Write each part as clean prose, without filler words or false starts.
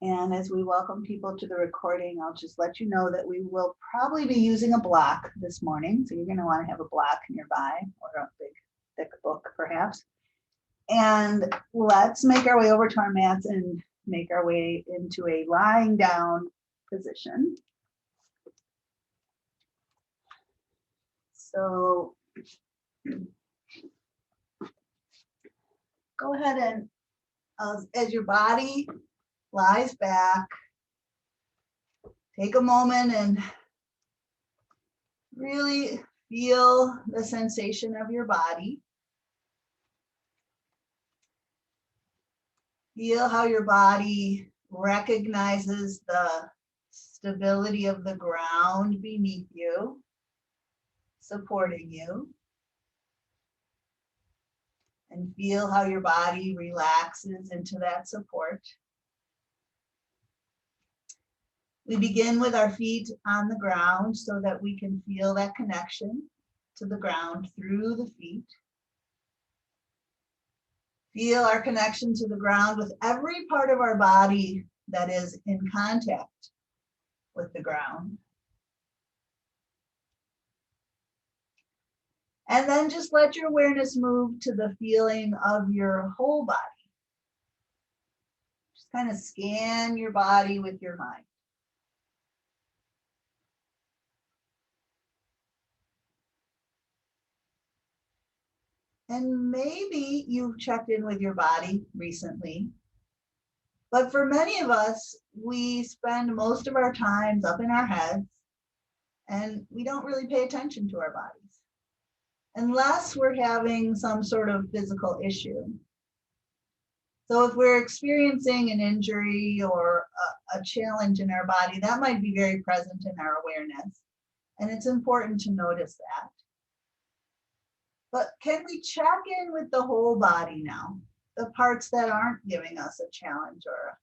And as we welcome people to the recording, I'll just let you know that we will probably be using a block this morning. So you're going to want to have a block nearby or a big, thick book, perhaps. And let's make our way over to our mats and make our way into a lying down position. So go ahead and as your body lies back, take a moment and really feel the sensation of your body. Feel how your body recognizes the stability of the ground beneath you, supporting you. And feel how your body relaxes into that support. We begin with our feet on the ground so that we can feel that connection to the ground through the feet. Feel our connection to the ground with every part of our body that is in contact with the ground. And then just let your awareness move to the feeling of your whole body. Just kind of scan your body with your mind. And maybe you've checked in with your body recently, but for many of us, we spend most of our times up in our heads and we don't really pay attention to our bodies unless we're having some sort of physical issue. So if we're experiencing an injury or a challenge in our body, that might be very present in our awareness. And it's important to notice that. But can we check in with the whole body now? The parts that aren't giving us a challenge or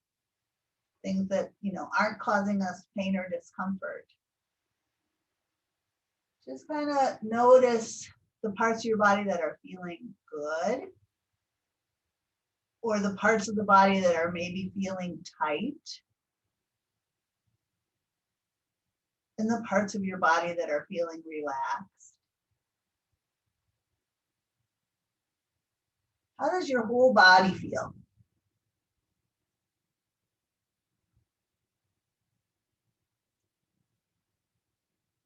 things that, aren't causing us pain or discomfort. Just kind of notice the parts of your body that are feeling good, or the parts of the body that are maybe feeling tight, and the parts of your body that are feeling relaxed. How does your whole body feel?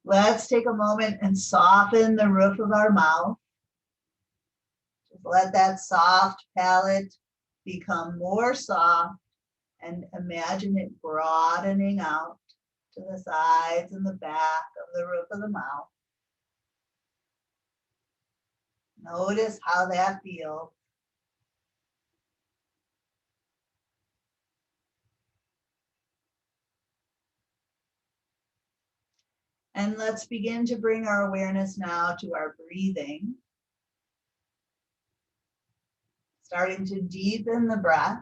Let's take a moment and soften the roof of our mouth. Just let that soft palate become more soft and imagine it broadening out to the sides and the back of the roof of the mouth. Notice how that feels. And let's begin to bring our awareness now to our breathing. Starting to deepen the breath.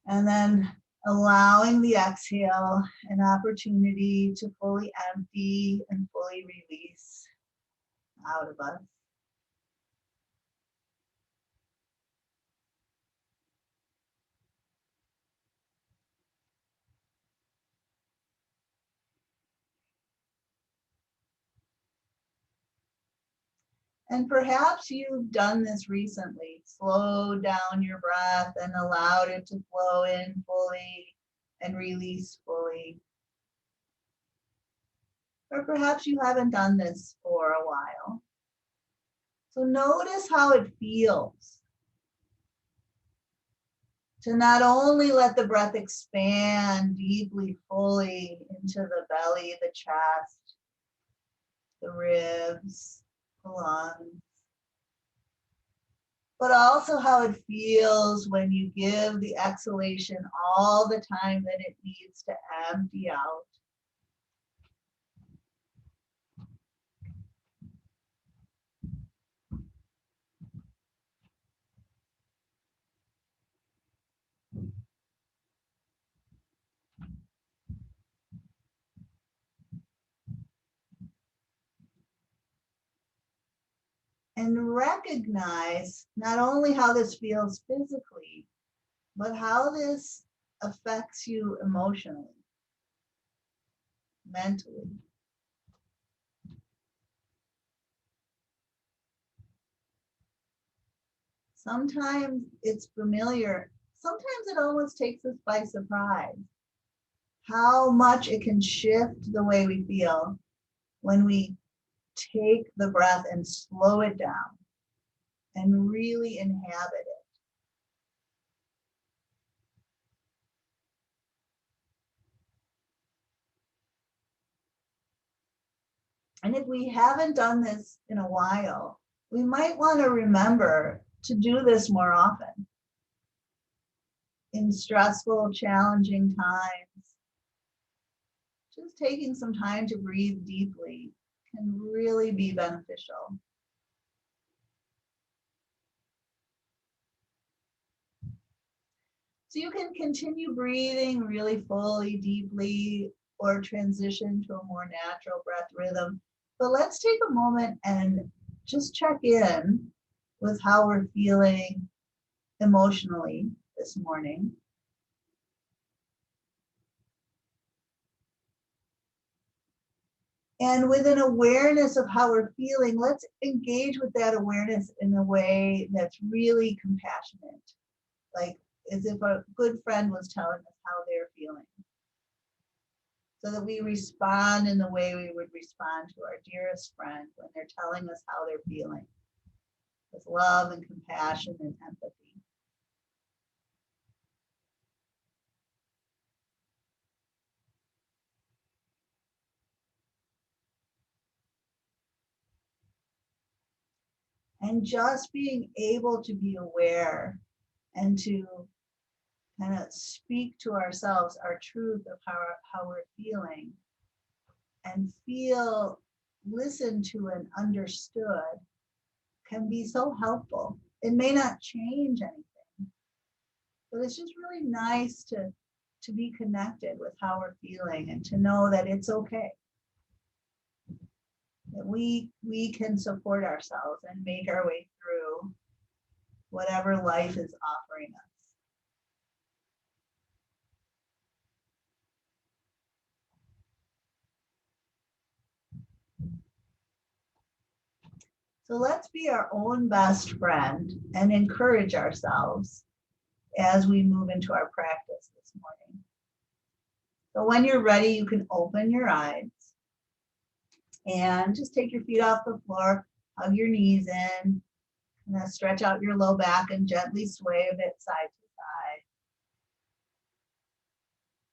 And then allowing the exhale an opportunity to fully empty and fully release out of us. And perhaps you've done this recently. Slowed down your breath and allowed it to flow in fully and release fully. Or perhaps you haven't done this for a while. So notice how it feels to not only let the breath expand deeply, fully into the belly, the chest, the ribs, the lungs, but also how it feels when you give the exhalation all the time that it needs to empty out. and recognize not only how this feels physically, but how this affects you emotionally, mentally. Sometimes it's familiar. Sometimes it almost takes us by surprise how much it can shift the way we feel when we take the breath and slow it down and really inhabit it. And if we haven't done this in a while, we might want to remember to do this more often in stressful, challenging times. Just taking some time to breathe deeply can really be beneficial. So you can continue breathing really fully, deeply, or transition to a more natural breath rhythm. But let's take a moment and just check in with how we're feeling emotionally this morning. And with an awareness of how we're feeling, let's engage with that awareness in a way that's really compassionate, like as if a good friend was telling us how they're feeling, so that we respond in the way we would respond to our dearest friend when they're telling us how they're feeling, with love and compassion and empathy. And just being able to be aware and to kind of speak to ourselves our truth of how we're feeling and feel listened to and understood can be so helpful. It may not change anything, but it's just really nice to be connected with how we're feeling and to know that it's okay, that we can support ourselves and make our way through whatever life is offering us. So let's be our own best friend and encourage ourselves as we move into our practice this morning. So when you're ready, you can open your eyes and just take your feet off the floor, hug your knees in, and then stretch out your low back and gently sway a bit side to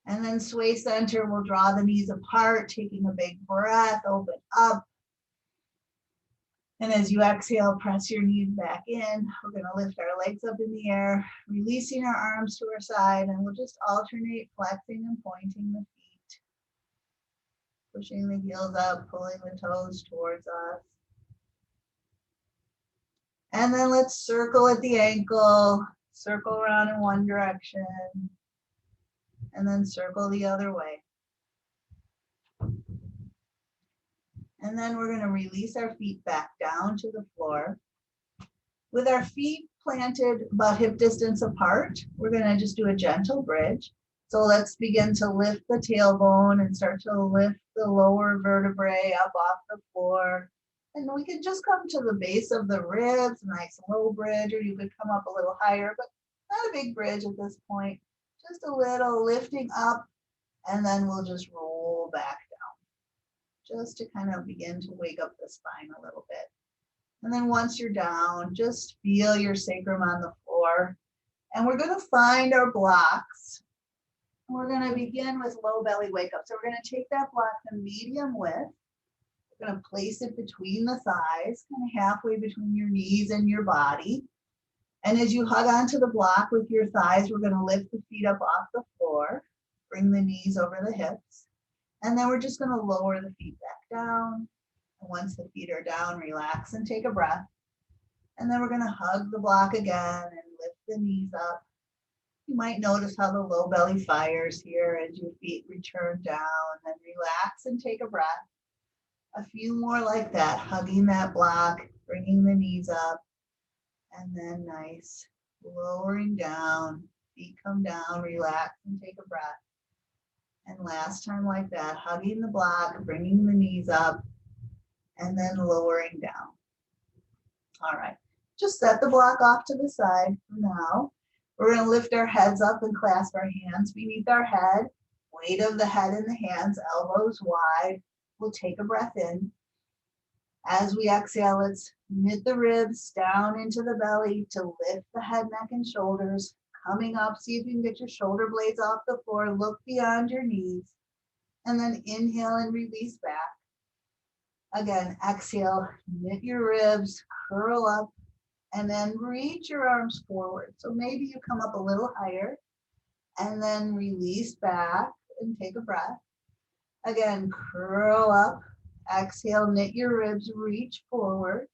side. And then sway center, we'll draw the knees apart, taking a big breath, open up. And as you exhale, press your knees back in. We're going to lift our legs up in the air, releasing our arms to our side, and we'll just alternate flexing and pointing the feet, pushing the heels up, pulling the toes towards us. And then let's circle at the ankle, circle around in one direction, and then circle the other way. And then we're going to release our feet back down to the floor. With our feet planted about hip distance apart, we're going to just do a gentle bridge. So let's begin to lift the tailbone and start to lift the lower vertebrae up off the floor. And we could just come to the base of the ribs, nice low bridge, or you could come up a little higher, but not a big bridge at this point. Just a little lifting up, and then we'll just roll back down, just to kind of begin to wake up the spine a little bit. And then once you're down, just feel your sacrum on the floor. And we're going to find our blocks. We're going to begin with low belly wake up. So we're going to take that block to medium width. We're going to place it between the thighs, kind of halfway between your knees and your body. And as you hug onto the block with your thighs, we're going to lift the feet up off the floor, bring the knees over the hips. And then we're just going to lower the feet back down. And once the feet are down, relax and take a breath. And then we're going to hug the block again and lift the knees up. You might notice how the low belly fires here as your feet return down, and then relax and take a breath. A few more like that, hugging that block, bringing the knees up, and then nice, lowering down, feet come down, relax and take a breath. And last time like that, hugging the block, bringing the knees up, and then lowering down. All right, just set the block off to the side for now. We're gonna lift our heads up and clasp our hands beneath our head, weight of the head in the hands, elbows wide. We'll take a breath in. As we exhale, let's knit the ribs down into the belly to lift the head, neck, and shoulders. Coming up, see if you can get your shoulder blades off the floor, look beyond your knees, and then inhale and release back. Again, exhale, knit your ribs, curl up, and then reach your arms forward. So maybe you come up a little higher, and then release back and take a breath. Again, curl up, exhale, knit your ribs, reach forward,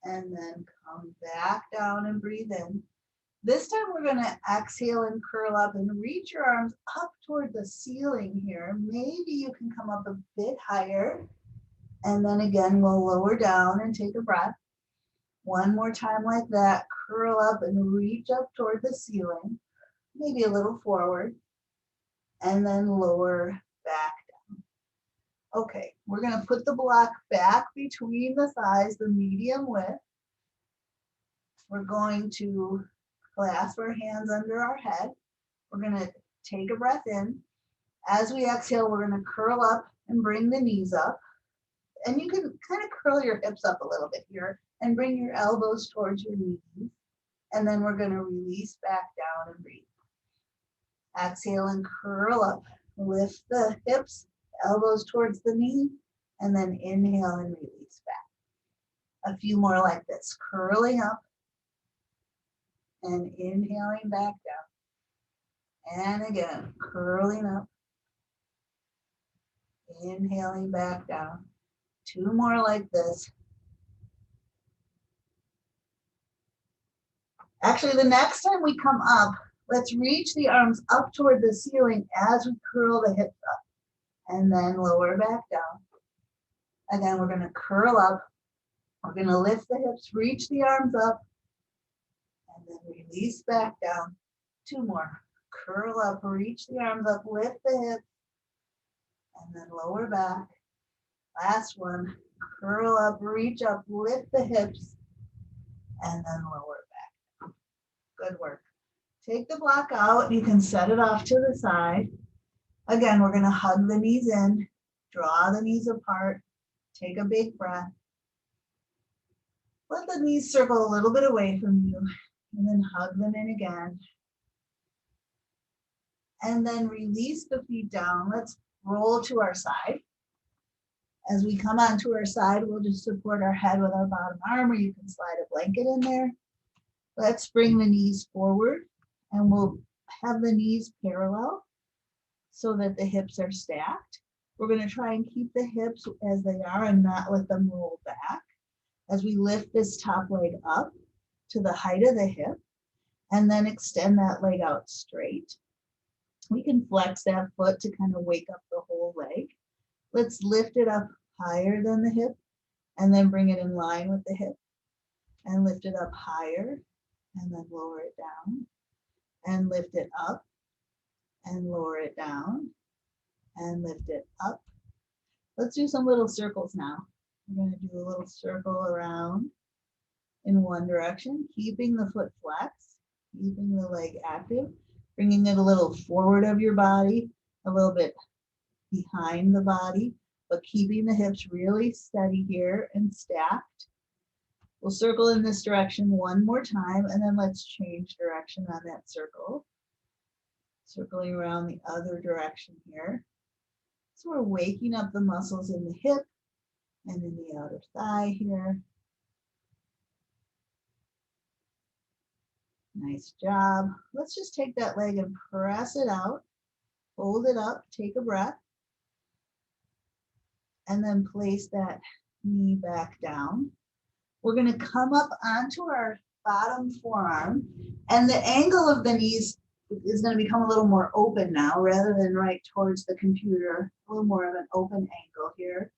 and then come back down and breathe in. This time we're gonna exhale and curl up and reach your arms up toward the ceiling here. Maybe you can come up a bit higher. And then again, we'll lower down and take a breath. One more time like that, curl up and reach up toward the ceiling, maybe a little forward, and then lower back down. Okay, we're gonna put the block back between the thighs, the medium width. We're going to clasp our hands under our head. We're gonna take a breath in. As we exhale, we're gonna curl up and bring the knees up. And you can kind of curl your hips up a little bit here and bring your elbows towards your knees. And then we're gonna release back down and breathe. Exhale and curl up. Lift the hips, elbows towards the knee, and then inhale and release back. A few more like this, curling up and inhaling back down. And again, curling up, inhaling back down. Two more like this. Actually, the next time we come up, let's reach the arms up toward the ceiling as we curl the hips up and then lower back down. Again, we're gonna curl up. We're gonna lift the hips, reach the arms up, and then release back down. Two more. Curl up, reach the arms up, lift the hips, and then lower back. Last one. Curl up, reach up, lift the hips, and then lower back. Good work. Take the block out. You can set it off to the side. Again, we're going to hug the knees in, draw the knees apart, take a big breath. Let the knees circle a little bit away from you, and then hug them in again. And then release the feet down. Let's roll to our side. As we come onto our side, we'll just support our head with our bottom arm, or you can slide a blanket in there. Let's bring the knees forward, and we'll have the knees parallel so that the hips are stacked. We're going to try and keep the hips as they are and not let them roll back. As we lift this top leg up to the height of the hip, and then extend that leg out straight. We can flex that foot to kind of wake up the whole leg. Let's lift it up higher than the hip and then bring it in line with the hip and lift it up higher and then lower it down and lift it up and lower it down and lift it up. Let's do some little circles now. We're going to do a little circle around in one direction, keeping the foot flexed, keeping the leg active, bringing it a little forward of your body, a little bit behind the body, but keeping the hips really steady here and stacked. We'll circle in this direction one more time, and then let's change direction on that circle. Circling around the other direction here. So we're waking up the muscles in the hip and in the outer thigh here. Nice job. Let's just take that leg and press it out, hold it up, take a breath, and then place that knee back down. We're going to come up onto our bottom forearm, and the angle of the knees is going to become a little more open now rather than right towards the computer, a little more of an open angle here.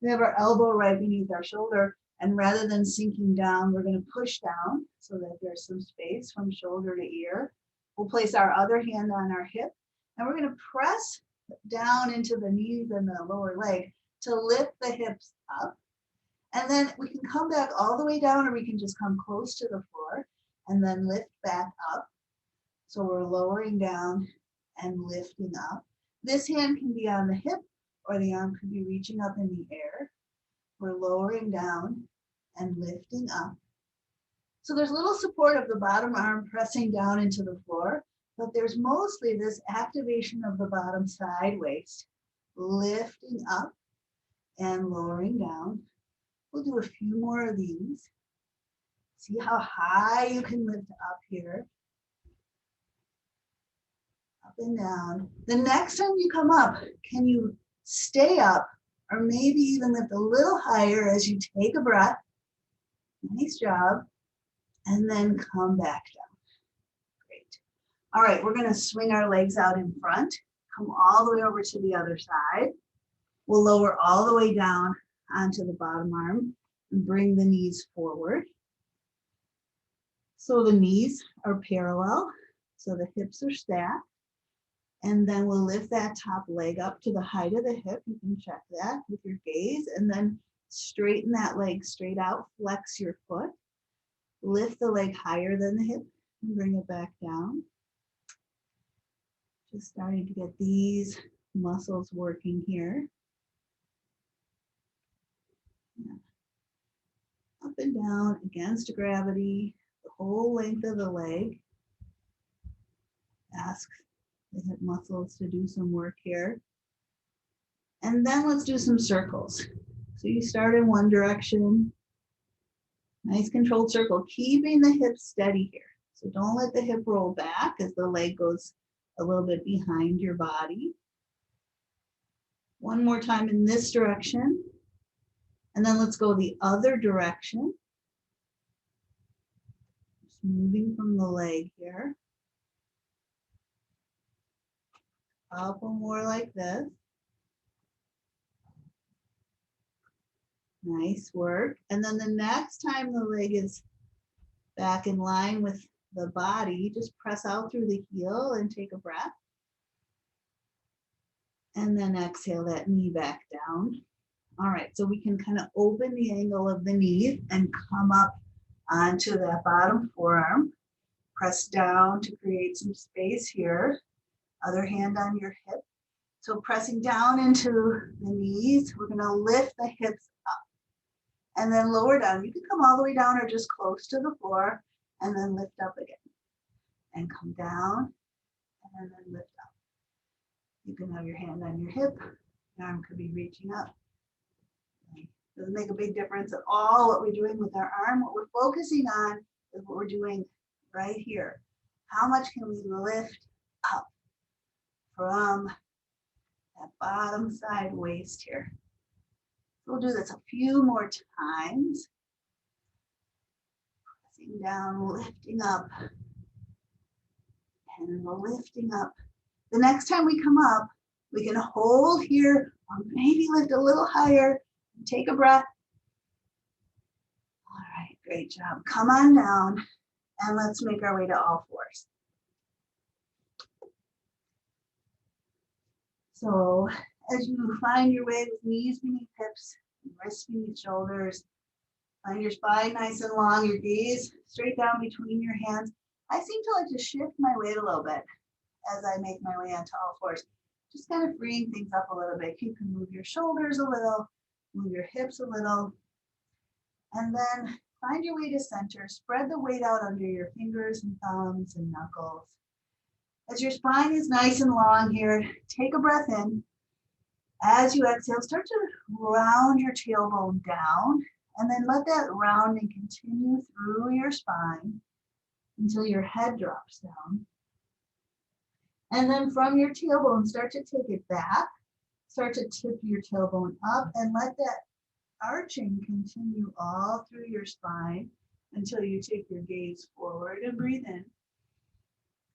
We have our elbow right beneath our shoulder, and rather than sinking down, we're going to push down so that there's some space from shoulder to ear. We'll place our other hand on our hip, and we're going to press down into the knees and the lower leg to lift the hips up. And then we can come back all the way down, or we can just come close to the floor and then lift back up. So we're lowering down and lifting up. This hand can be on the hip, or the arm could be reaching up in the air. We're lowering down and lifting up. So there's little support of the bottom arm pressing down into the floor, but there's mostly this activation of the bottom side waist, lifting up and lowering down. We'll do a few more of these. See how high you can lift up here. Up and down. The next time you come up, can you stay up or maybe even lift a little higher as you take a breath? Nice job. And then come back down. Great. All right, we're going to swing our legs out in front. Come all the way over to the other side. We'll lower all the way down onto the bottom arm and bring the knees forward. So the knees are parallel, so the hips are stacked. And then we'll lift that top leg up to the height of the hip. You can check that with your gaze, and then straighten that leg straight out, flex your foot. Lift the leg higher than the hip and bring it back down. Just starting to get these muscles working here. Yeah. Up and down against gravity, the whole length of the leg. Ask the hip muscles to do some work here. And then let's do some circles. So you start in one direction. Nice controlled circle, keeping the hips steady here. So don't let the hip roll back as the leg goes a little bit behind your body. One more time in this direction. And then let's go the other direction. Just moving from the leg here. Couple more like this. Nice work. And then the next time the leg is back in line with the body, just press out through the heel and take a breath. And then exhale that knee back down. All right, so we can kind of open the angle of the knee and come up onto that bottom forearm. Press down to create some space here. Other hand on your hip. So pressing down into the knees, we're going to lift the hips up and then lower down. You can come all the way down or just close to the floor and then lift up again. And come down and then lift up. You can have your hand on your hip. Your arm could be reaching up. Doesn't make a big difference at all what we're doing with our arm. What we're focusing on is what we're doing right here. How much can we lift up from that bottom side waist here? We'll do this a few more times. Pressing down, lifting up, and lifting up. The next time we come up, we can hold here or maybe lift a little higher. Take a breath. All right, great job. Come on down and let's make our way to all fours. So as you find your way with knees beneath hips, wrists beneath shoulders, find your spine nice and long, your gaze straight down between your hands. I seem to like to shift my weight a little bit as I make my way onto all fours. Just kind of freeing things up a little bit. You can move your shoulders a little, move your hips a little, and then find your way to center. Spread the weight out under your fingers and thumbs and knuckles. As your spine is nice and long here, take a breath in. As you exhale, start to round your tailbone down, and then let that rounding continue through your spine until your head drops down. And then from your tailbone, start to take it back. Start to tip your tailbone up and let that arching continue all through your spine until you take your gaze forward and breathe in.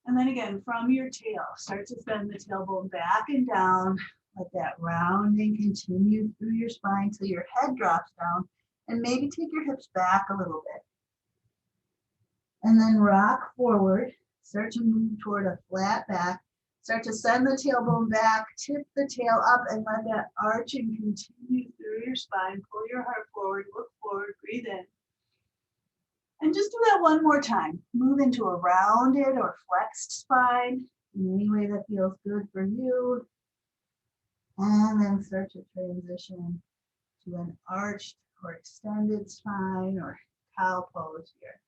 And then again, from your tail, start to bend the tailbone back and down, Let that rounding continue through your spine till your head drops down, and maybe take your hips back a little bit. And then rock forward, start to move toward a flat back, start to send the tailbone back, tip the tail up, and let that arching continue through your spine. Pull your heart forward, look forward, breathe in. And just do that one more time. Move into a rounded or flexed spine in any way that feels good for you. And then start to transition to an arched or extended spine or cow pose here.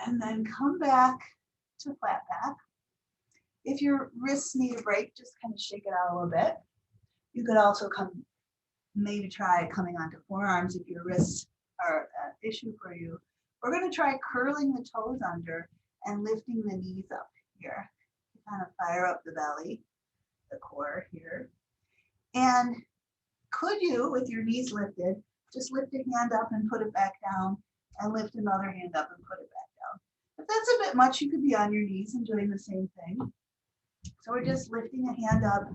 And then come back to flat back. If your wrists need a break, just kind of shake it out a little bit. You could also maybe try coming onto forearms if your wrists are an issue for you. We're going to try curling the toes under and lifting the knees up here. Kind of fire up the belly, the core here. And could you, with your knees lifted, just lift a hand up and put it back down, and lift another hand up and put it back down. If that's a bit much, you could be on your knees and doing the same thing. So we're just lifting a hand up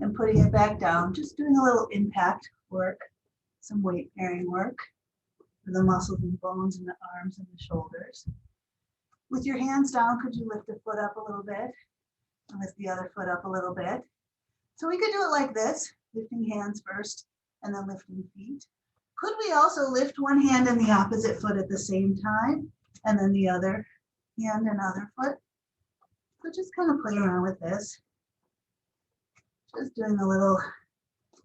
and putting it back down, just doing a little impact work, some weight bearing work for the muscles and bones in the arms and the shoulders. With your hands down, could you lift the foot up a little bit? And lift the other foot up a little bit. So we could do it like this, lifting hands first and then lifting feet. Could we also lift one hand and the opposite foot at the same time, and then the other hand and other foot? So just kind of play around with this. Just doing a little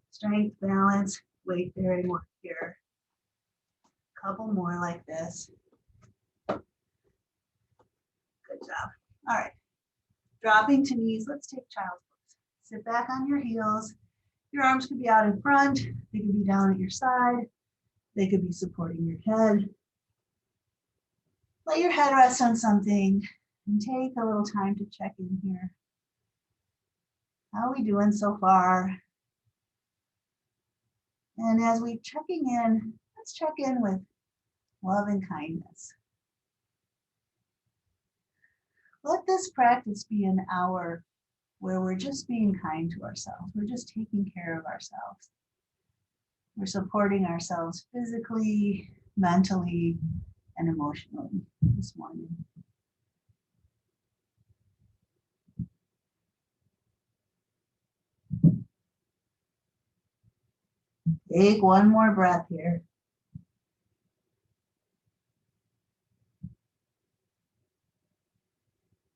strength, balance, weight bearing work here. A couple more like this. Good job. All right. Dropping to knees, let's take child's pose. Sit back on your heels. Your arms could be out in front. They could be down at your side. They could be supporting your head. Let your head rest on something and take a little time to check in here. How are we doing so far? And as we're checking in, let's check in with love and kindness. Let this practice be an hour where we're just being kind to ourselves. We're just taking care of ourselves. We're supporting ourselves physically, mentally, and emotionally this morning. Take one more breath here.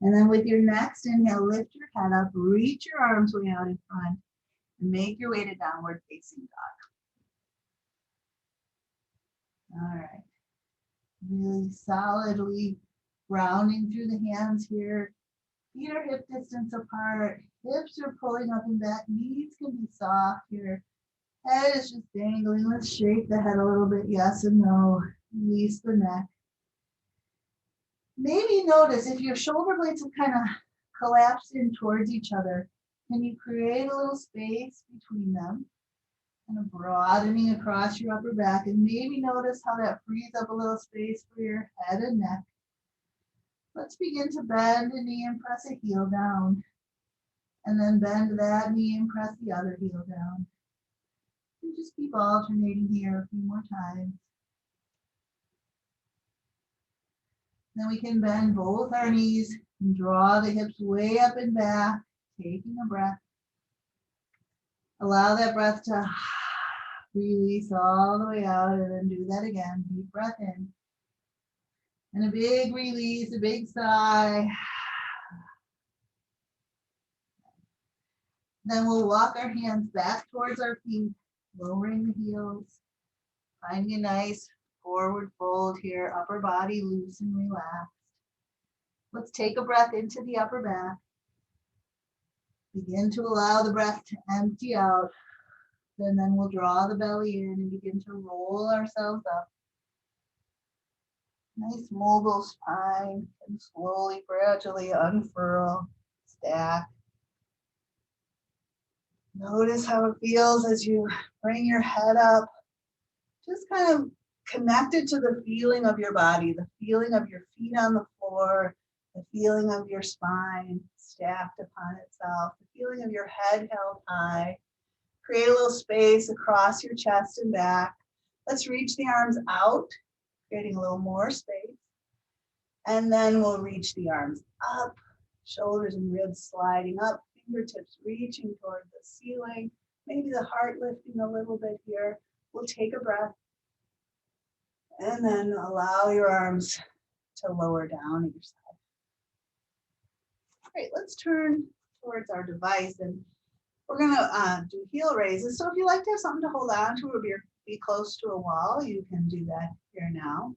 And then with your next inhale, lift your head up, reach your arms way out in front, and make your way to downward facing dog. All right. Really solidly rounding through the hands here. Feet are hip distance apart. Hips are pulling up and back. Knees can be soft here. Head is just dangling. Let's shake the head a little bit. Yes and no. Release the neck. Maybe notice if your shoulder blades have kind of collapsed in towards each other, can you create a little space between them? Kind of broadening across your upper back, and maybe notice how that frees up a little space for your head and neck. Let's begin to bend a knee and press a heel down. And then bend that knee and press the other heel down. And just keep alternating here a few more times. Then we can bend both our knees and draw the hips way up and back, taking a breath. Allow that breath to release all the way out, and then do that again. Deep breath in. And a big release, a big sigh. Then we'll walk our hands back towards our feet, lowering the heels, finding a nice forward fold here, upper body loose and relaxed. Let's take a breath into the upper back. Begin to allow the breath to empty out. And then we'll draw the belly in and begin to roll ourselves up. Nice mobile spine, and slowly, gradually unfurl, stack. Notice how it feels as you bring your head up. Just kind of connected to the feeling of your body, the feeling of your feet on the floor, The feeling of your spine stacked upon itself, the feeling of your head held high. Create a little space across your chest and back. Let's reach the arms out, creating a little more space. And then we'll reach the arms up, shoulders and ribs sliding up, fingertips reaching toward the ceiling, maybe the heart lifting a little bit here. We'll take a breath and then allow your arms to lower down at your side. All right, let's turn towards our device and we're gonna do heel raises. So if you like to have something to hold on to or be close to a wall, you can do that here now.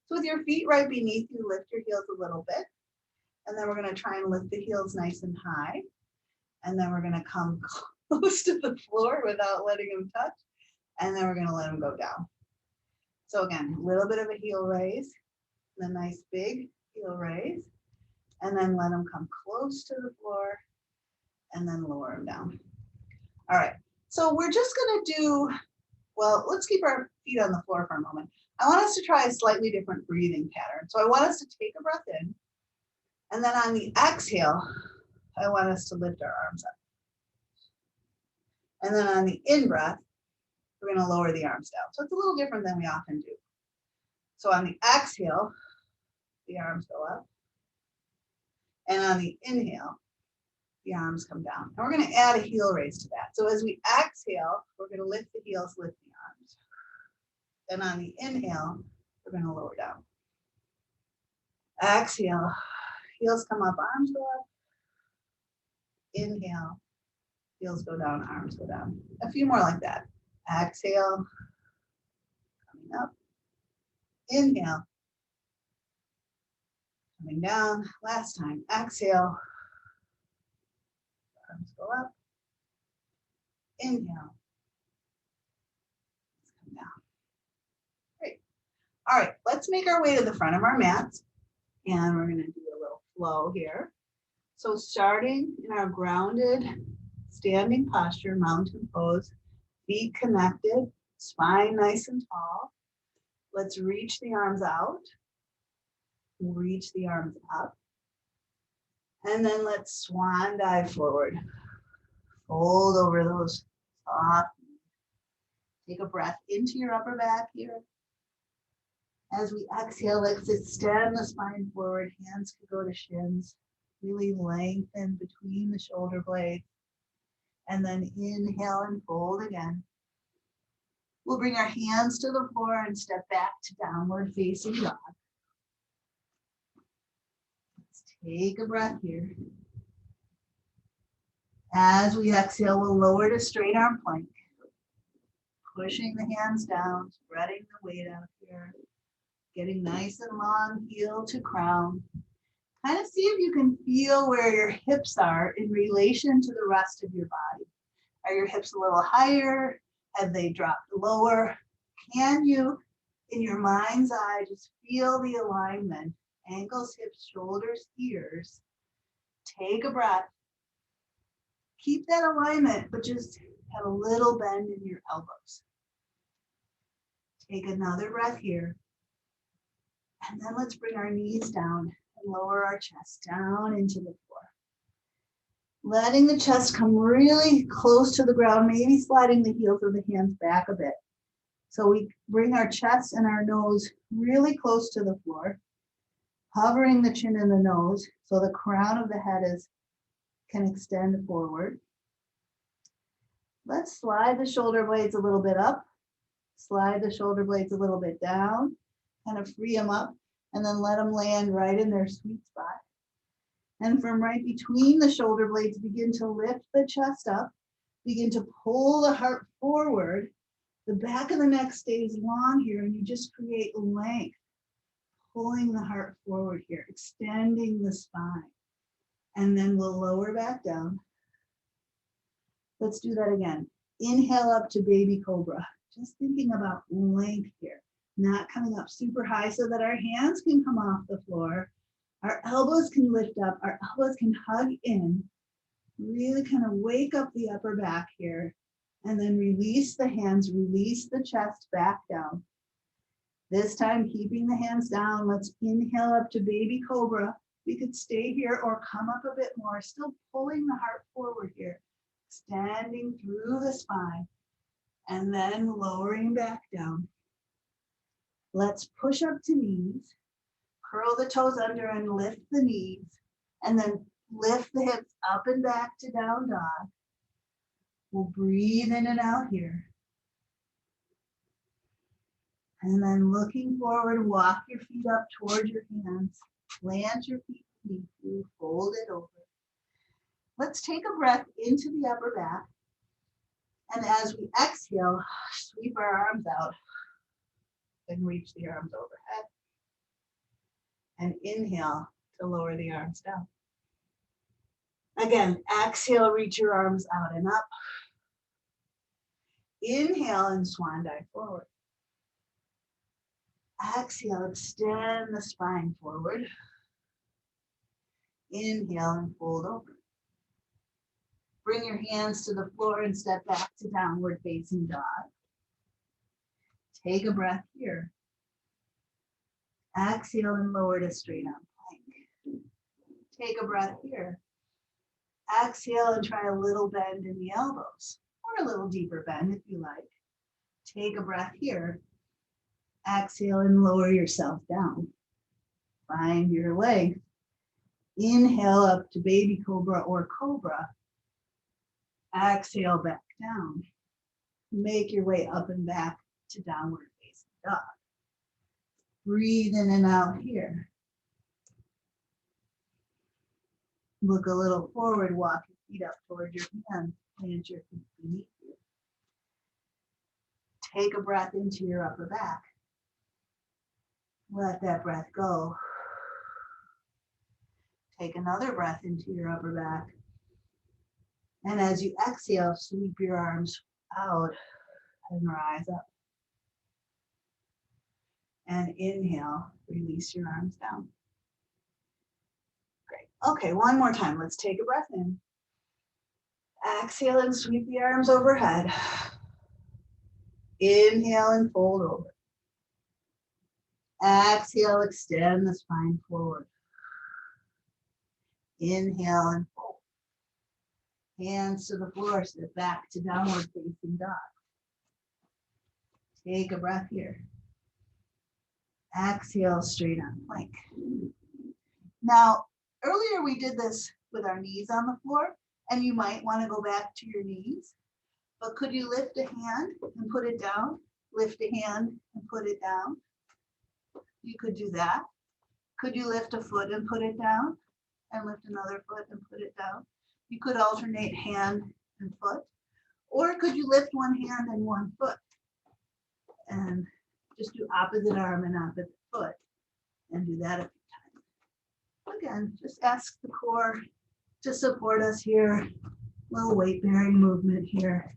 So with your feet right beneath you, lift your heels a little bit. And then we're gonna try and lift the heels nice and high. And then we're gonna come close to the floor without letting them touch. And then we're gonna let them go down. So again, a little bit of a heel raise, the nice big heel raise, and then let them come close to the floor and then lower them down. All right, so we're just gonna do, well, let's keep our feet on the floor for a moment. I want us to try a slightly different breathing pattern. So I want us to take a breath in, and then on the exhale, I want us to lift our arms up. And then on the in-breath, we're gonna lower the arms down. So it's a little different than we often do. So on the exhale, the arms go up. And on the inhale, the arms come down. And we're gonna add a heel raise to that. So as we exhale, we're gonna lift the heels, lift the arms. Then on the inhale, we're gonna lower down. Exhale, heels come up, arms go up. Inhale, heels go down, arms go down. A few more like that. Exhale, coming up. Inhale, coming down. Last time, exhale, arms go up. Inhale, come down. Great. All right, let's make our way to the front of our mats. And we're gonna do a little flow here. So starting in our grounded standing posture, mountain pose, feet connected, spine nice and tall. Let's reach the arms out, reach the arms up. And then let's swan dive forward. Fold over those soft. Take a breath into your upper back here. As we exhale, let's extend the spine forward. Hands can go to shins. Really lengthen between the shoulder blades. And then inhale and fold again. We'll bring our hands to the floor and step back to downward facing dog. Let's take a breath here. As we exhale, we'll lower to straight arm plank. Pushing the hands down, spreading the weight out here. Getting nice and long, heel to crown. Kind of see if you can feel where your hips are in relation to the rest of your body. Are your hips a little higher? Have they dropped lower? Can you, in your mind's eye, just feel the alignment? Ankles, hips, shoulders, ears. Take a breath. Keep that alignment, but just have a little bend in your elbows. Take another breath here. And then let's bring our knees down and lower our chest down into the floor. Letting the chest come really close to the ground, maybe sliding the heels of the hands back a bit. So we bring our chest and our nose really close to the floor, hovering the chin and the nose so the crown of the head can extend forward. Let's slide the shoulder blades a little bit up, slide the shoulder blades a little bit down, kind of free them up, and then let them land right in their sweet spot. And from right between the shoulder blades, begin to lift the chest up, begin to pull the heart forward. The back of the neck stays long here, and you just create length, pulling the heart forward here, extending the spine. And then we'll lower back down. Let's do that again. Inhale up to baby cobra. Just thinking about length here, not coming up super high so that our hands can come off the floor. Our elbows can lift up, our elbows can hug in, really kind of wake up the upper back here, and then release the hands, release the chest back down. This time, keeping the hands down, let's inhale up to baby cobra. We could stay here or come up a bit more, still pulling the heart forward here, extending through the spine, and then lowering back down. Let's push up to knees, curl the toes under and lift the knees, and then lift the hips up and back to down dog. We'll breathe in and out here. And then looking forward, walk your feet up towards your hands. Plant your feet beneath you, fold it over. Let's take a breath into the upper back. And as we exhale, sweep our arms out and reach the arms overhead. And inhale to lower the arms down. Again, exhale, reach your arms out and up. Inhale and swan dive forward. Exhale, extend the spine forward. Inhale and fold over. Bring your hands to the floor and step back to downward facing dog. Take a breath here. Exhale and lower to straight arm plank. Take a breath here. Exhale and try a little bend in the elbows, or a little deeper bend if you like. Take a breath here. Exhale and lower yourself down. Find your length. Inhale up to baby cobra or cobra. Exhale back down. Make your way up and back to downward facing dog. Breathe in and out here. Look a little forward, walk your feet up towards your hands, plant your feet beneath you. Take a breath into your upper back. Let that breath go. Take another breath into your upper back. And as you exhale, sweep your arms out and rise up. And inhale, release your arms down. Great. Okay, one more time. Let's take a breath in. Exhale and sweep the arms overhead. Inhale and fold over. Exhale, extend the spine forward. Inhale and fold. Hands to the floor, step back to downward facing dog. Take a breath here. Exhale, straight arm plank. Now, earlier we did this with our knees on the floor, and you might want to go back to your knees, but could you lift a hand and put it down? Lift a hand and put it down. You could do that. Could you lift a foot and put it down? And lift another foot and put it down? You could alternate hand and foot. Or could you lift one hand and one foot? And just do opposite arm and opposite foot. And do that a few times. Again, just ask the core to support us here. A little weight bearing movement here.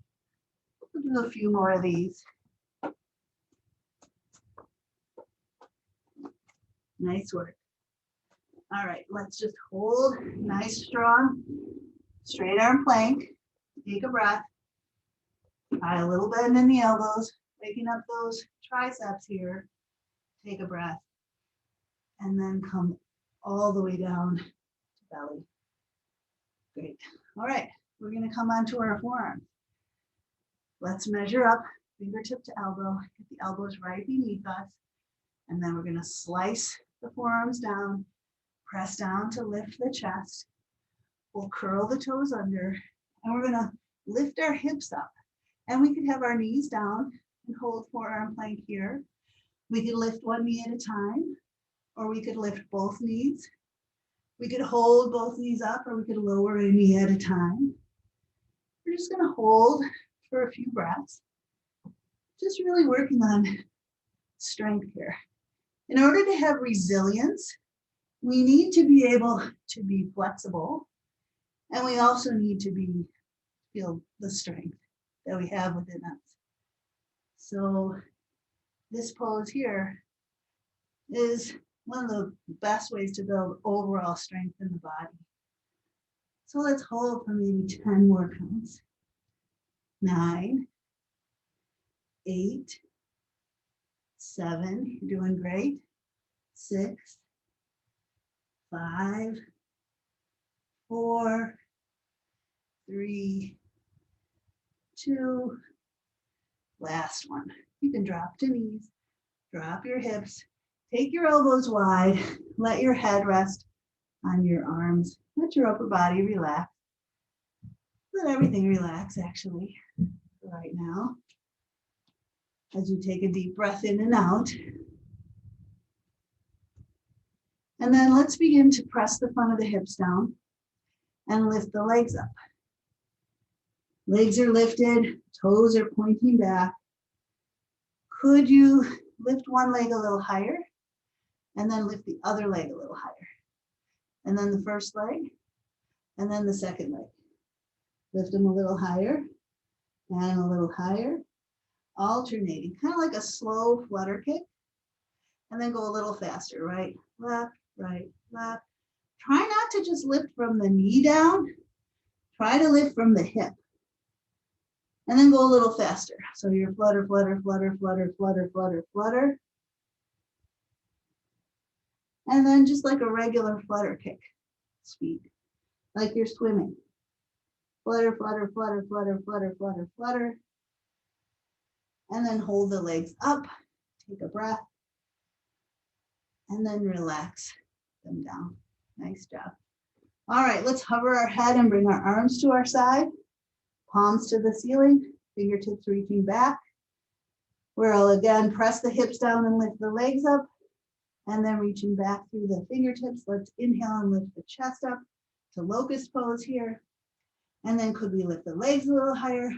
We'll do a few more of these. Nice work. All right, let's just hold nice, strong, straight arm plank. Take a breath. Try a little bend in the elbows, waking up those triceps here. Take a breath. And then come all the way down to belly. Great. All right, we're going to come onto our forearms. Let's measure up, fingertip to elbow. Get the elbows right beneath us. And then we're going to slice the forearms down. Press down to lift the chest. We'll curl the toes under, and we're gonna lift our hips up. And we could have our knees down and hold forearm plank here. We could lift one knee at a time, or we could lift both knees. We could hold both knees up, or we could lower a knee at a time. We're just gonna hold for a few breaths. Just really working on strength here. In order to have resilience, we need to be able to be flexible, and we also need to feel the strength that we have within us. So this pose here is one of the best ways to build overall strength in the body. So let's hold for maybe 10 more counts. 9, 8, 7, you're doing great. 6, 5, 4, 3, 2, last one. You can drop to knees, drop your hips, take your elbows wide, let your head rest on your arms, let your upper body relax. Let everything relax actually right now as you take a deep breath in and out. And then let's begin to press the front of the hips down and lift the legs up. Legs are lifted, toes are pointing back. Could you lift one leg a little higher and then lift the other leg a little higher? And then the first leg and then the second leg. Lift them a little higher and a little higher, alternating, kind of like a slow flutter kick. And then go a little faster, right, left, right, left. Try not to just lift from the knee down. Try to lift from the hip. And then go a little faster. So you're flutter, flutter, flutter, flutter, flutter, flutter, flutter. And then just like a regular flutter kick speed, like you're swimming. Flutter, flutter, flutter, flutter, flutter, flutter, flutter. And then hold the legs up, take a breath, and then relax them down. Nice job. All right, let's hover our head and bring our arms to our side. Palms to the ceiling, fingertips reaching back. We'll again press the hips down and lift the legs up, and then reaching back through the fingertips. Let's inhale and lift the chest up to locust pose here. And then could we lift the legs a little higher?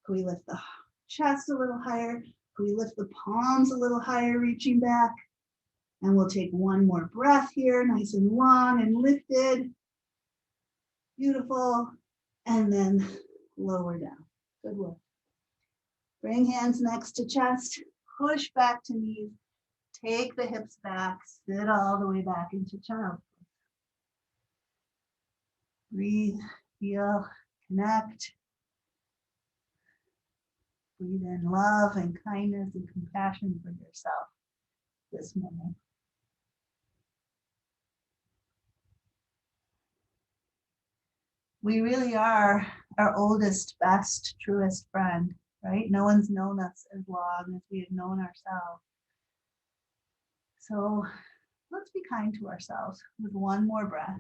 Could we lift the chest a little higher? Could we lift the palms a little higher, reaching back? And we'll take one more breath here, nice and long and lifted. Beautiful. And then lower down. Good work. Bring hands next to chest, push back to knees, take the hips back, sit all the way back into child. Breathe, feel, connect. Breathe in love and kindness and compassion for yourself this moment. We really are our oldest, best, truest friend, right? No one's known us as long as we have known ourselves. So let's be kind to ourselves with one more breath.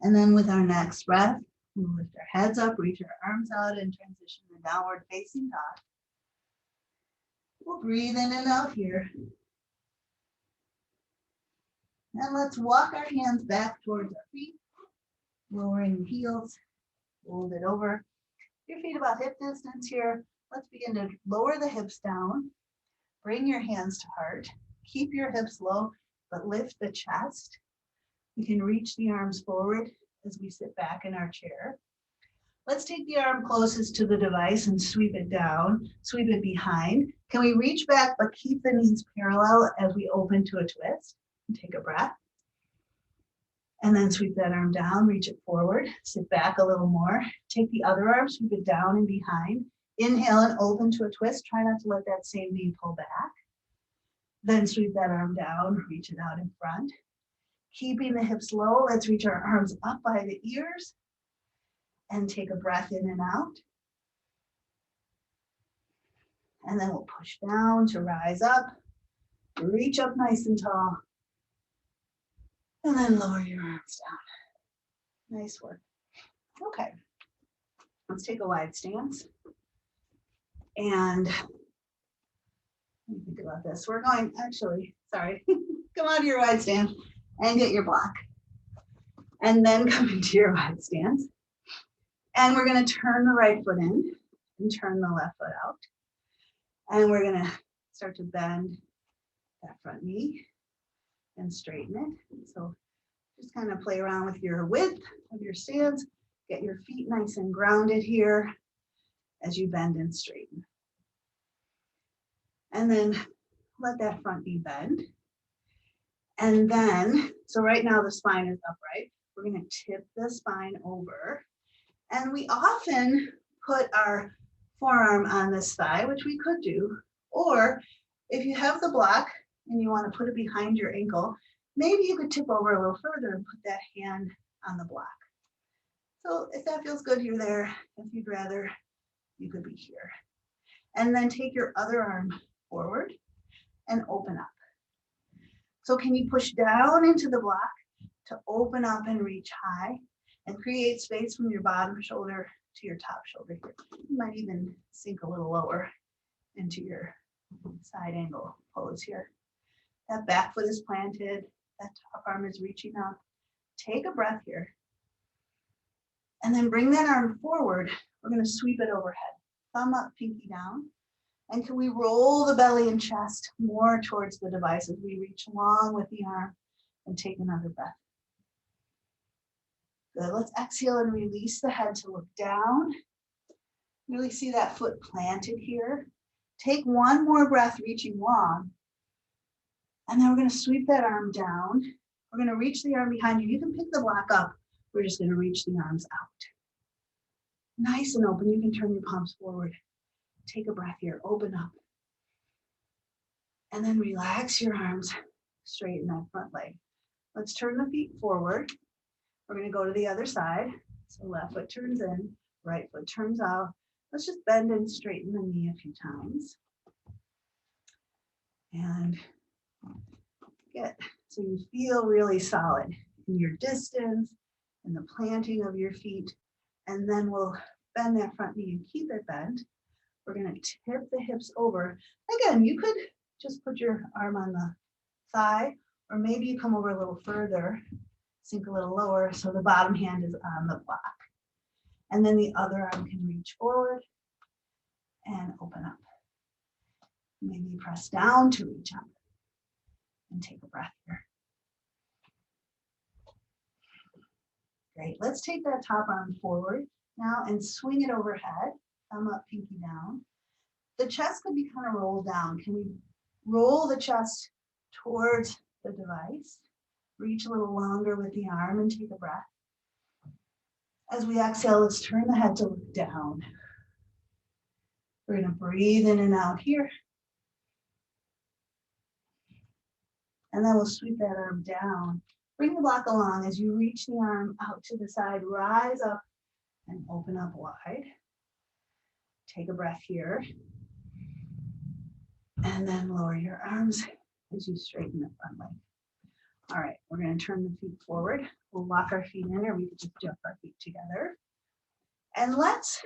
And then with our next breath, we'll lift our heads up, reach our arms out, and transition to downward facing dog. We'll breathe in and out here. And let's walk our hands back towards our feet, lowering the heels, fold it over. Your feet about hip distance here. Let's begin to lower the hips down. Bring your hands to heart. Keep your hips low, but lift the chest. We can reach the arms forward as we sit back in our chair. Let's take the arm closest to the device and sweep it down, sweep it behind. Can we reach back but keep the knees parallel as we open to a twist? And take a breath. And then sweep that arm down, reach it forward, sit back a little more. Take the other arm, sweep it down and behind. Inhale and open to a twist. Try not to let that same knee pull back. Then sweep that arm down, reach it out in front. Keeping the hips low, let's reach our arms up by the ears and take a breath in and out. And then we'll push down to rise up, reach up nice and tall, and then lower your arms down. Nice work. Okay, let's take a wide stance. And let me think about this. We're going, actually, sorry, come out of your wide stance and get your block. And then come into your wide stance. And we're going to turn the right foot in and turn the left foot out. And we're going to start to bend that front knee and straighten it. So just kind of play around with your width of your stance. Get your feet nice and grounded here as you bend and straighten. And then let that front knee bend. And then, so right now the spine is upright. We're going to tip the spine over. And we often put our forearm on this thigh, which we could do, Or if you have the block and you want to put it behind your ankle, maybe you could tip over a little further and put that hand on the block. So if that feels good, you're there. If you'd rather, you could be here. And then take your other arm forward and open up. So can you push down into the block to open up and reach high and create space from your bottom shoulder to your top shoulder here. You might even sink a little lower into your side angle pose here. That back foot is planted, that top arm is reaching up. Take a breath here. And then bring that arm forward. We're going to sweep it overhead. Thumb up, pinky down. And can we roll the belly and chest more towards the device as we reach along with the arm and take another breath. Good. Let's exhale and release the head to look down. Really see that foot planted here. Take one more breath, reaching long. And then we're going to sweep that arm down. We're going to reach the arm behind you. You can pick the block up. We're just going to reach the arms out. Nice and open. You can turn your palms forward. Take a breath here. Open up. And then relax your arms. Straighten that front leg. Let's turn the feet forward. We're going to go to the other side. So left foot turns in, right foot turns out. Let's just bend and straighten the knee a few times. And get so you feel really solid in your distance and the planting of your feet. And then we'll bend that front knee and keep it bent. We're going to tip the hips over. Again, you could just put your arm on the thigh, or maybe you come over a little further, sink a little lower, so the bottom hand is on the block. And then the other arm can reach forward and open up. Maybe press down to reach up and take a breath here. Great. Let's take that top arm forward now and swing it overhead. Thumb up, pinky down. The chest could be kind of rolled down. Can we roll the chest towards the device? Reach a little longer with the arm and take a breath. As we exhale, let's turn the head to look down. We're going to breathe in and out here. And then we'll sweep that arm down. Bring the block along as you reach the arm out to the side. Rise up and open up wide. Take a breath here. And then lower your arms as you straighten the front leg. All right, we're going to turn the feet forward. We'll walk our feet in, or we can just jump our feet together. And let's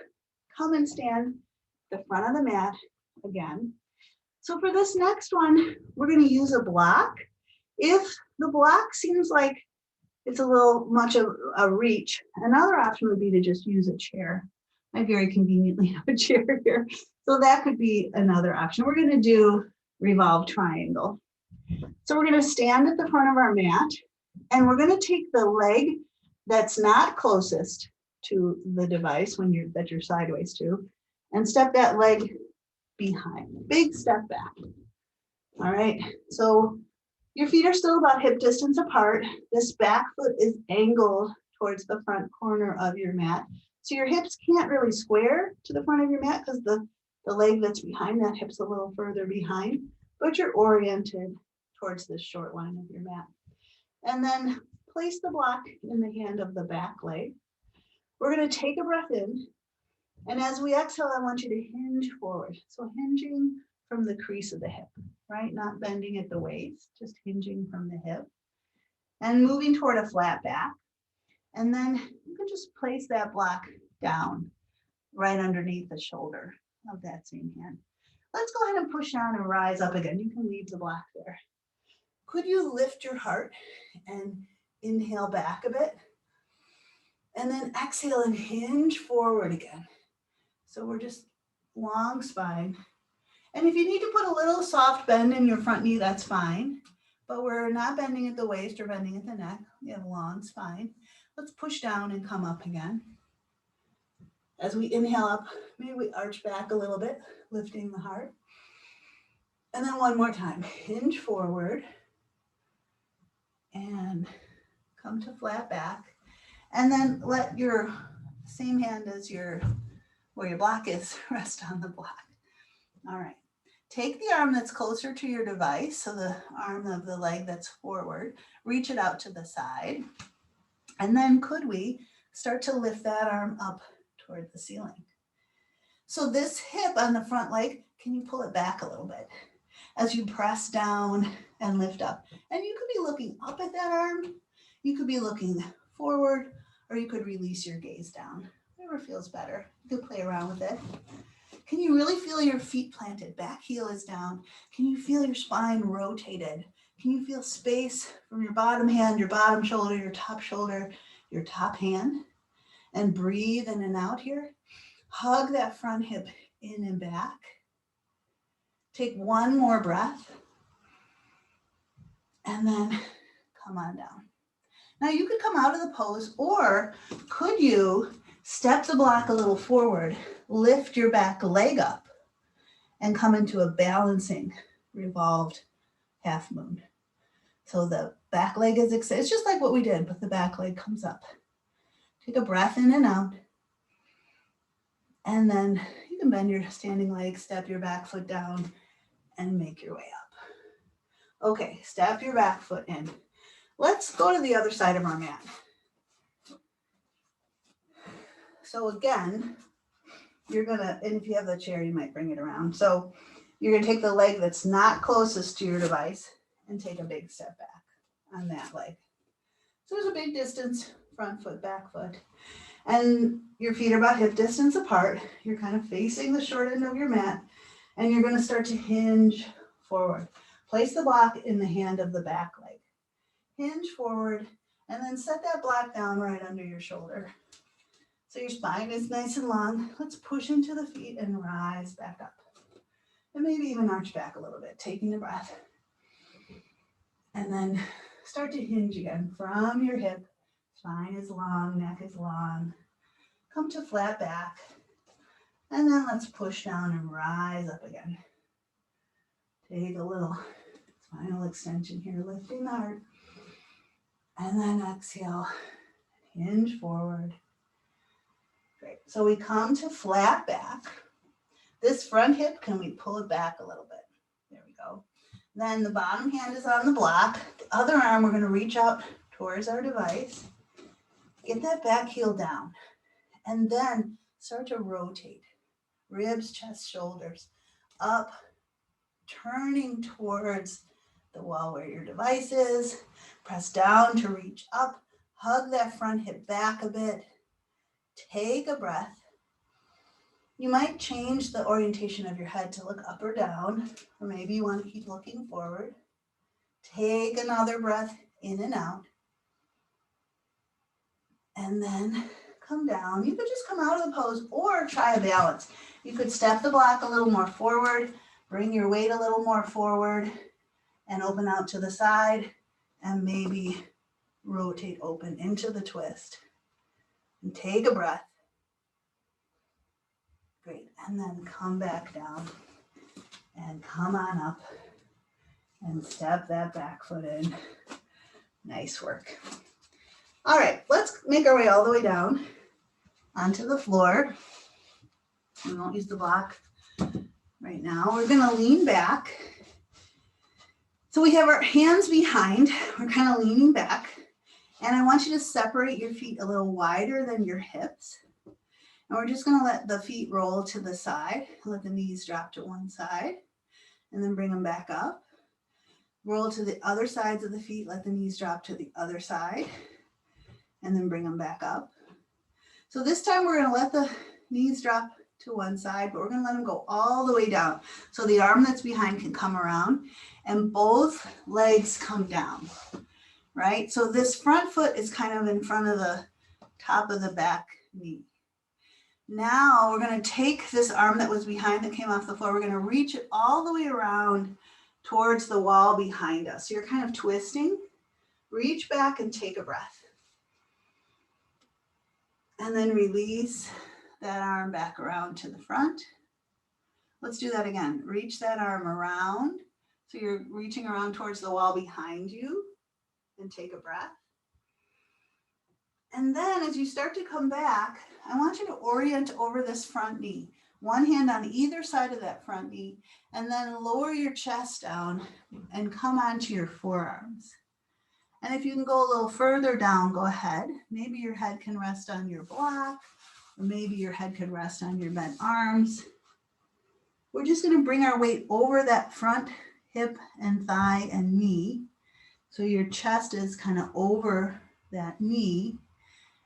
come and stand the front of the mat again. So for this next one, we're going to use a block. If the block seems like it's a little much of a reach, another option would be to just use a chair. I very conveniently have a chair here. So that could be another option. We're going to do revolve triangle. So we're going to stand at the front of our mat, and we're going to take the leg that's not closest to the device that you're sideways to, and step that leg behind. Big step back. All right. So your feet are still about hip distance apart. This back foot is angled towards the front corner of your mat. So your hips can't really square to the front of your mat because the leg that's behind that hip's a little further behind, but you're oriented towards the short line of your mat. And then place the block in the hand of the back leg. We're going to take a breath in. And as we exhale, I want you to hinge forward. So hinging from the crease of the hip, right? Not bending at the waist, just hinging from the hip. And moving toward a flat back. And then you can just place that block down right underneath the shoulder of that same hand. Let's go ahead and push down and rise up again. You can leave the block there. Could you lift your heart and inhale back a bit? And then exhale and hinge forward again. So we're just long spine. And if you need to put a little soft bend in your front knee, that's fine. But we're not bending at the waist or bending at the neck. We have a long spine. Let's push down and come up again. As we inhale up, maybe we arch back a little bit, lifting the heart. And then one more time, hinge forward and come to flat back. And then let your same hand as where your block is rest on the block. All right. Take the arm that's closer to your device, so the arm of the leg that's forward, reach it out to the side. And then could we start to lift that arm up toward the ceiling? So this hip on the front leg, can you pull it back a little bit as you press down and lift up? And you could be looking up at that arm, you could be looking forward, or you could release your gaze down. Whatever feels better. You can play around with it. Can you really feel your feet planted? Back heel is down. Can you feel your spine rotated? Can you feel space from your bottom hand, your bottom shoulder, your top hand? And breathe in and out here. Hug that front hip in and back. Take one more breath. And then come on down. Now you could come out of the pose, or could you step the block a little forward, lift your back leg up, and come into a balancing revolved half moon. So the back leg is extended. It's just like what we did, but the back leg comes up. Take a breath in and out. And then you can bend your standing leg, step your back foot down, and make your way up. Okay, step your back foot in. Let's go to the other side of our mat. So again, you're gonna, and if you have the chair, you might bring it around. So you're gonna take the leg that's not closest to your device and take a big step back on that leg. So there's a big distance, front foot, back foot. And your feet are about hip distance apart. You're kind of facing the short end of your mat, and you're gonna start to hinge forward. Place the block in the hand of the back leg. Hinge forward, and then set that block down right under your shoulder. So your spine is nice and long. Let's push into the feet and rise back up. And maybe even arch back a little bit, taking a breath. And then start to hinge again from your hip. Spine is long, neck is long. Come to flat back. And then let's push down and rise up again. Take a little spinal extension here, lifting the heart. And then exhale, hinge forward. Great. So we come to flat back. This front hip, can we pull it back a little bit? There we go. Then the bottom hand is on the block. The other arm, we're going to reach out towards our device. Get that back heel down. And then start to rotate. Ribs, chest, shoulders. Up, turning towards the wall where your device is. Press down to reach up. Hug that front hip back a bit. Take a breath. You might change the orientation of your head to look up or down, or maybe you want to keep looking forward. Take another breath in and out. And then come down. You could just come out of the pose or try a balance. You could step the block a little more forward, bring your weight a little more forward, and open out to the side, and maybe rotate open into the twist. And take a breath. Great. And then come back down and come on up and step that back foot in. Nice work. All right, let's make our way all the way down onto the floor. We won't use the block right now. We're going to lean back. So we have our hands behind. We're kind of leaning back. And I want you to separate your feet a little wider than your hips. And we're just going to let the feet roll to the side. Let the knees drop to one side. And then bring them back up. Roll to the other sides of the feet. Let the knees drop to the other side. And then bring them back up. So this time we're going to let the knees drop to one side, but we're going to let them go all the way down. So the arm that's behind can come around and both legs come down. Right? So this front foot is kind of in front of the top of the back knee. Now we're going to take this arm that was behind that came off the floor. We're going to reach it all the way around towards the wall behind us. So you're kind of twisting. Reach back and take a breath. And then release that arm back around to the front. Let's do that again. Reach that arm around. So you're reaching around towards the wall behind you. And take a breath. And then as you start to come back, I want you to orient over this front knee. One hand on either side of that front knee, and then lower your chest down and come onto your forearms. And if you can go a little further down, go ahead. Maybe your head can rest on your block, or maybe your head could rest on your bent arms. We're just going to bring our weight over that front hip and thigh and knee. So your chest is kind of over that knee,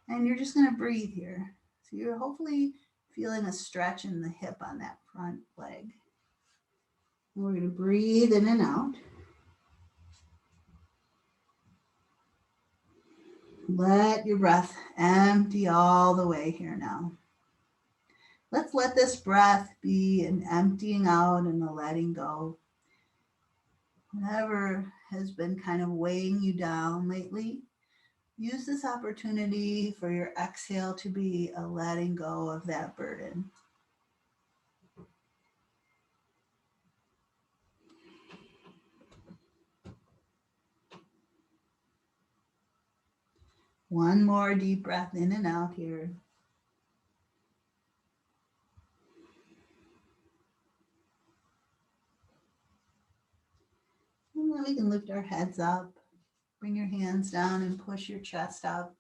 and you're just going to breathe here. So you're hopefully feeling a stretch in the hip on that front leg. And we're going to breathe in and out. Let your breath empty all the way here now. Let's let this breath be an emptying out and a letting go. Whatever has been kind of weighing you down lately, use this opportunity for your exhale to be a letting go of that burden. One more deep breath in and out here. And then we can lift our heads up, bring your hands down and push your chest up.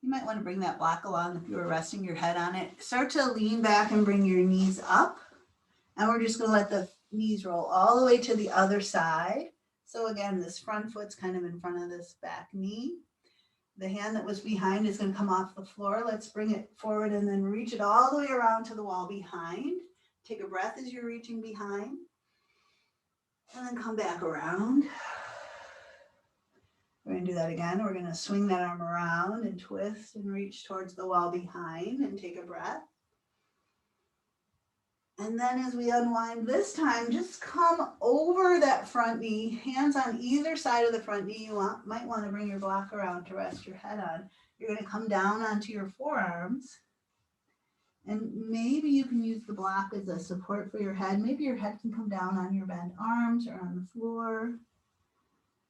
You might want to bring that block along if you were resting your head on it. Start to lean back and bring your knees up. And we're just going to let the knees roll all the way to the other side. So again, this front foot's kind of in front of this back knee. The hand that was behind is going to come off the floor. Let's bring it forward and then reach it all the way around to the wall behind. Take a breath as you're reaching behind. And then come back around. We're going to do that again. We're going to swing that arm around and twist and reach towards the wall behind and take a breath. And then as we unwind this time, just come over that front knee, hands on either side of the front knee. You might want to bring your block around to rest your head on. You're going to come down onto your forearms. And maybe you can use the block as a support for your head. Maybe your head can come down on your bent arms or on the floor.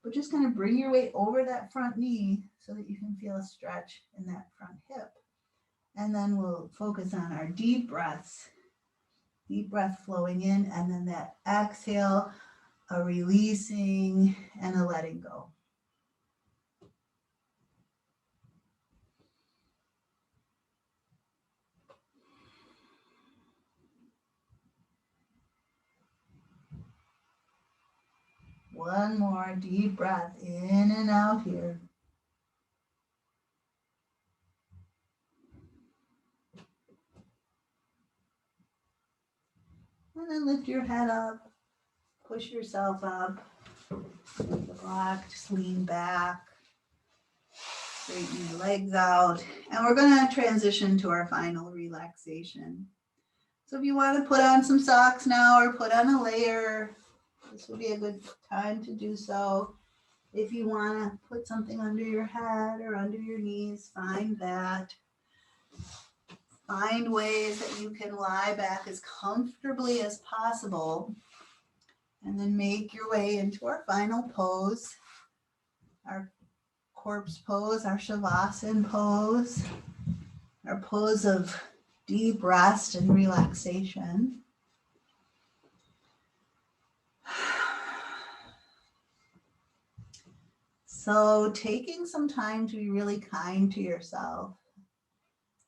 But just kind of bring your weight over that front knee so that you can feel a stretch in that front hip. And then we'll focus on our deep breaths. Deep breath flowing in, and then that exhale, a releasing and a letting go. One more deep breath in and out here. And then lift your head up, push yourself up, with the block, just lean back, straighten your legs out. And we're going to transition to our final relaxation. So if you want to put on some socks now or put on a layer, this would be a good time to do so. If you want to put something under your head or under your knees, find that. Find ways that you can lie back as comfortably as possible. And then make your way into our final pose, our corpse pose, our Shavasana pose, our pose of deep rest and relaxation. So taking some time to be really kind to yourself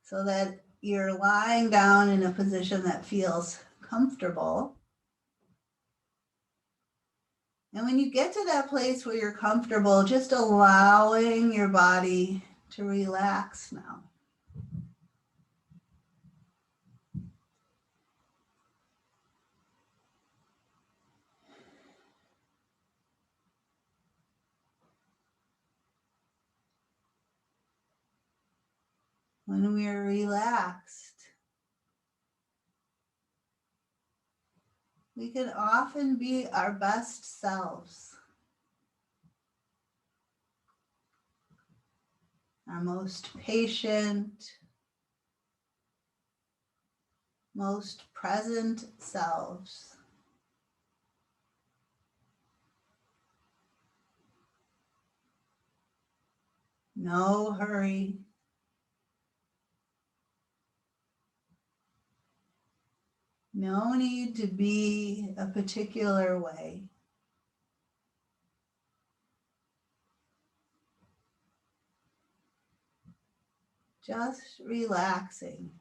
so that you're lying down in a position that feels comfortable. And when you get to that place where you're comfortable, just allowing your body to relax now. When we are relaxed, we can often be our best selves, our most patient, most present selves. No hurry. No need to be a particular way. Just relaxing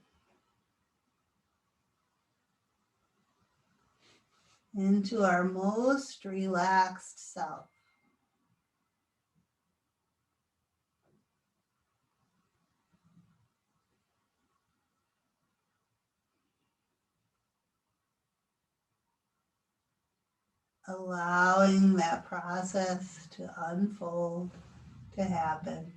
into our most relaxed self. Allowing that process to unfold, to happen.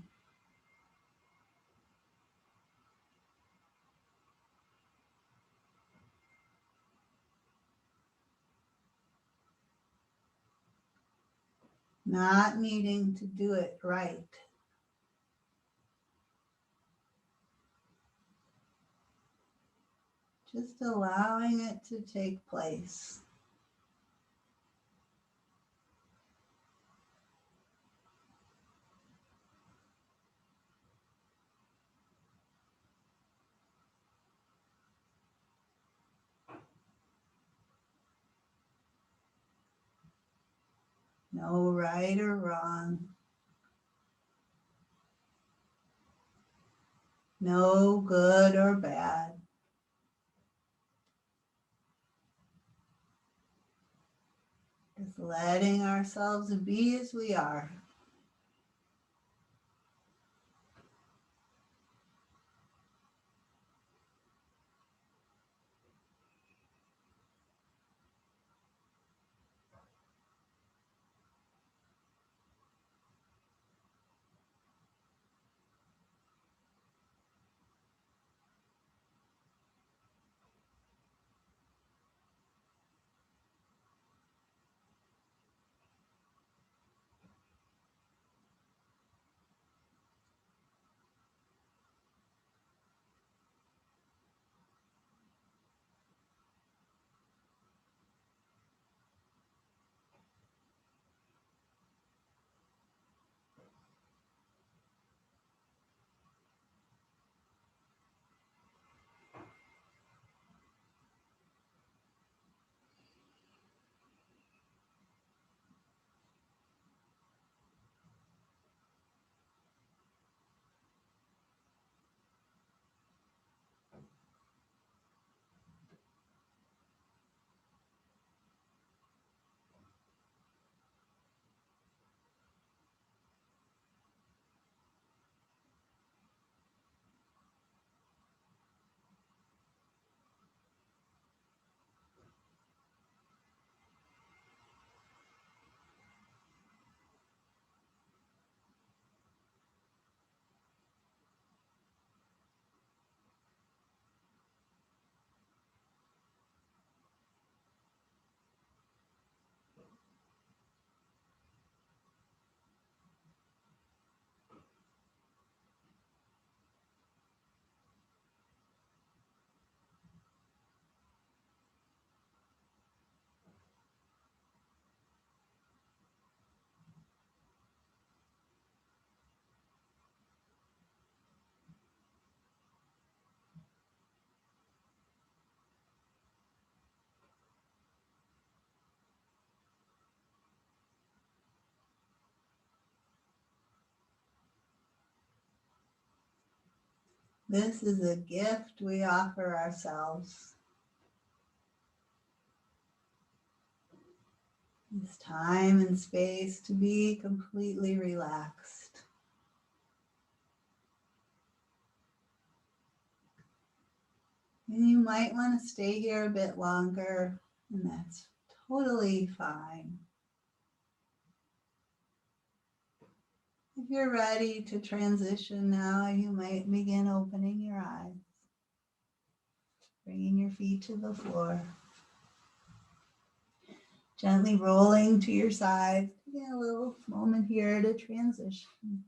Not needing to do it right. Just allowing it to take place. No right or wrong. No good or bad. Just letting ourselves be as we are. This is a gift we offer ourselves. This time and space to be completely relaxed. And you might want to stay here a bit longer, and that's totally fine. If you're ready to transition now, you might begin opening your eyes, bringing your feet to the floor, gently rolling to your side. Get a little moment here to transition.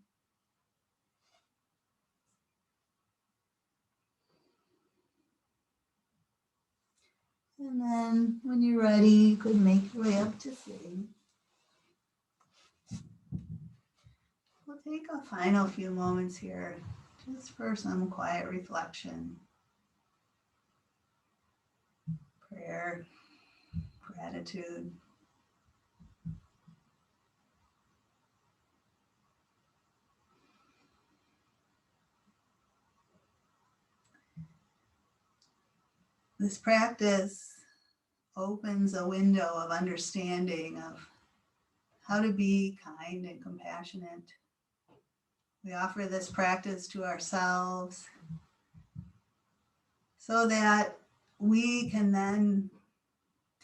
And then when you're ready, you could make your way up to sitting. We'll take a final few moments here just for some quiet reflection. prayer, gratitude. This practice opens a window of understanding of how to be kind and compassionate. We offer this practice to ourselves so that we can then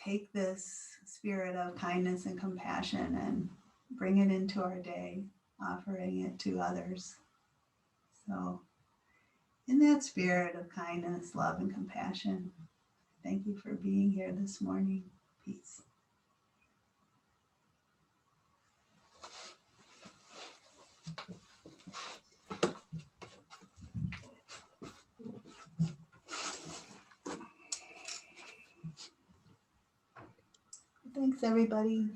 take this spirit of kindness and compassion and bring it into our day, offering it to others. So, in that spirit of kindness, love, and compassion, thank you for being here this morning. Peace. Thanks, everybody.